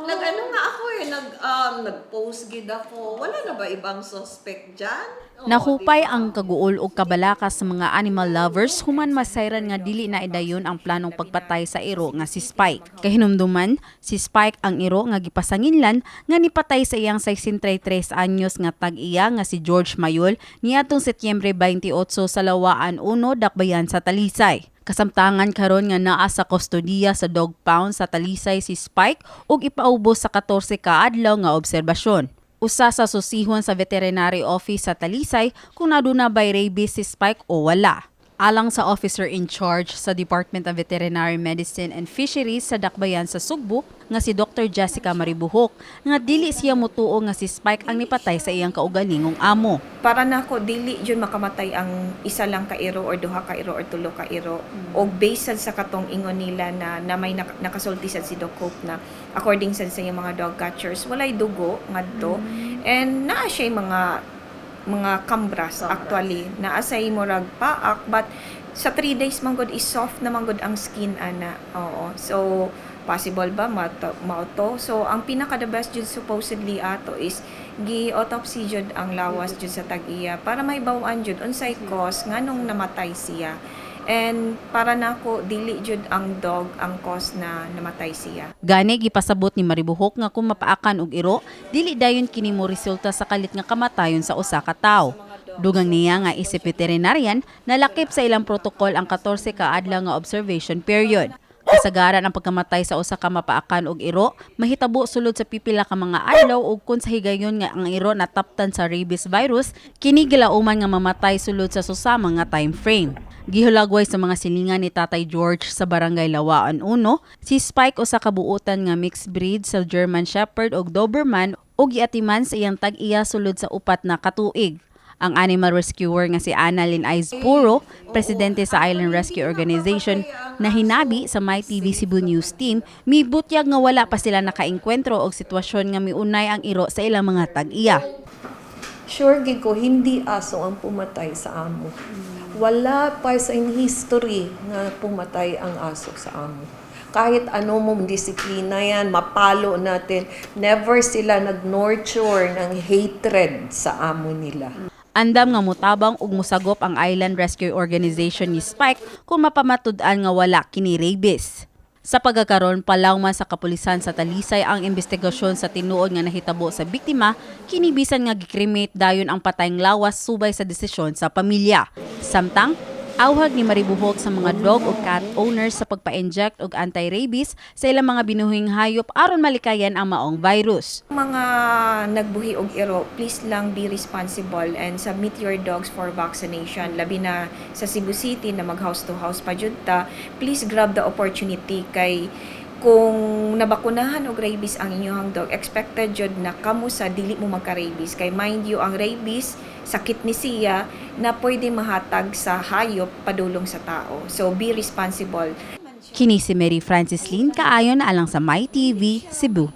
Nag-ano nga ako nag-post gid ako. Wala na ba ibang suspect dyan? Nahupay ang kaguol o kabalakas sa mga animal lovers human masayran nga dili na idayon ang planong pagpatay sa iro nga si Spike. Kahinumduman, si Spike ang iro nga gipasanginlan nga nipatay sa iyang 63 anyos nga tag-iya nga si George Mayol niadtong Setyembre 28 sa Lawaan 1, Dakbayan sa Talisay. Kasamtangan karon nga naa sa kustodiya sa dog pound sa Talisay si Spike ug ipaubos sa 14 ka adlaw nga obserbasyon. Usa sa susihon sa veterinary office sa Talisay kung naduna by rabies si Spike o wala. Alang sa officer in charge sa Department of Veterinary Medicine and Fisheries sa Dakbayan sa Sugbo nga si Dr. Jessica Maribuhok nga dili siya motuo nga si Spike ang nipatay sa iyang kaugalingong amo. Para nako dili jud makamatay ang isa lang ka iro or duha ka iro or tulo ka iro og based sad sa katong ingon nila na may nakasulti sad si Doc Hope na according sad sa iyang mga dog catchers walay dugo ngadto and naa siya mga kambras actually na asay murag paak but sa 3 days man gud is soft na man gud ang skin ana. Oo, so possible ba mauto? So ang pinaka the best jud supposedly ato is gi-autopsy jud ang lawas jud sa tag-iya para mahibaw-an jud unsay cause nganong namatay siya. And para nako dili jud ang dog ang cause na namatay siya. Gani gipasabot ni Maribuhok nga kung mapaakan og iro, dili dayon kini mo resulta sa kalit nga kamatayon sa usa ka tawo. Dugang niya nga isip veterinarian, nalakip sa ilang protokol ang 14 ka adlaw nga observation period. Kasagaran ang pagkamatay sa usa ka mapaakan og iro, mahitabo sulod sa pipila ka mga adlaw ug kun sa higayon nga ang iro nataptan sa rabies virus, kini gilauman nga mamatay sulod sa susama nga time frame. Gihulagway sa mga silingan ni Tatay George sa Barangay Lawaan 1, si Spike usa ka buotan nga mixed breed sa German Shepherd ug Doberman ug giatiman sa iyang tag-iya sulod sa 4 na katuig. Ang animal rescuer nga si Annalyn Puro, presidente sa Island Rescue Organization, na hinabi sa MyTV Cebu News Team, mibutyag nga wala pa sila nakaengkwentro og sitwasyon nga miunay ang iro sa ilang mga tag-iya. Sure gid ko hindi aso ang pumatay sa amo. Wala pa sa in history nga pumatay ang aso sa amo. Kahit ano mong disiplina yan, mapalo natin, never sila nag-nurture ng hatred sa amo nila. Andam nga mutabang ug musagop ang Island Rescue Organization ni Spike kung mapamatud-an nga wala kini rabies. Sa pagkakaroon palaw man sa kapulisan sa Talisay ang investigasyon sa tinuod nga nahitabo sa biktima, kini bisan nga gikremate dayon ang patayng lawas subay sa desisyon sa pamilya. Samtang awhag ni Maribuhok sa mga dog o cat owners sa pagpa-inject og anti-rabies sa ilang mga binuhing hayop aron malikayan ang maong virus. Mga nagbuhi og iro, please lang be responsible and submit your dogs for vaccination. Labi na sa Cebu City na mag house to house pa jud ta, please grab the opportunity kay kung nabakunahan og rabies ang inyong dog, expected jud na kamo sa dili mo magka-rabies. Kay mind you, ang rabies, sakit ni siya na pwede mahatag sa hayop padulong sa tao. So be responsible. Kini si Mary Francis Lin kaayon alang sa MyTV Cebu.